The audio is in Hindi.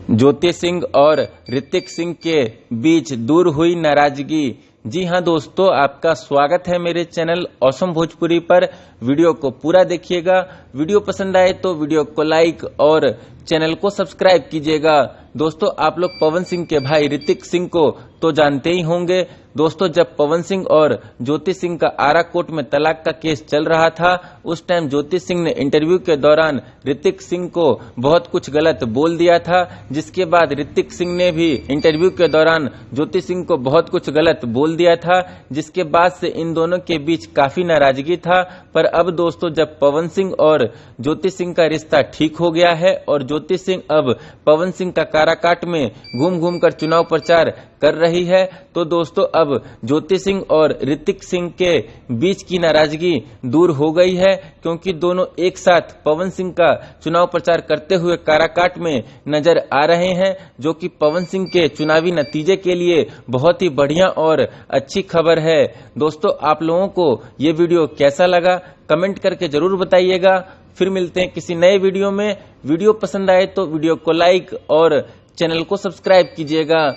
ज्योति सिंह और ऋतिक सिंह के बीच दूर हुई नाराजगी। जी हां दोस्तों, आपका स्वागत है मेरे चैनल ऑसम भोजपुरी पर। वीडियो को पूरा देखिएगा। वीडियो पसंद आए तो वीडियो को लाइक और चैनल को सब्सक्राइब कीजिएगा। दोस्तों, आप लोग पवन सिंह के भाई ऋतिक सिंह को तो जानते ही होंगे। दोस्तों, जब पवन सिंह और ज्योति सिंह का आरा कोर्ट में तलाक का केस चल रहा था, उस टाइम ज्योति सिंह ने इंटरव्यू के दौरान ऋतिक सिंह को बहुत कुछ गलत बोल दिया था, जिसके बाद ऋतिक सिंह ने भी इंटरव्यू के दौरान ज्योति सिंह को बहुत कुछ गलत बोल दिया था, जिसके बाद से इन दोनों के बीच काफी नाराजगी था। पर अब दोस्तों, जब पवन सिंह और ज्योति सिंह का रिश्ता ठीक हो गया है और ज्योति सिंह अब पवन सिंह का काराकाट में घूम घूम कर चुनाव प्रचार कर रही है, तो दोस्तों अब ज्योति सिंह और ऋतिक सिंह के बीच की नाराजगी दूर हो गई है, क्योंकि दोनों एक साथ पवन सिंह का चुनाव प्रचार करते हुए काराकाट में नजर आ रहे हैं, जो कि पवन सिंह के चुनावी नतीजे के लिए बहुत ही बढ़िया और अच्छी खबर है। दोस्तों, आप लोगों को ये वीडियो कैसा लगा कमेंट करके जरूर बताइएगा। फिर मिलते हैं किसी नए वीडियो में। वीडियो पसंद आए तो वीडियो को लाइक और चैनल को सब्सक्राइब कीजिएगा।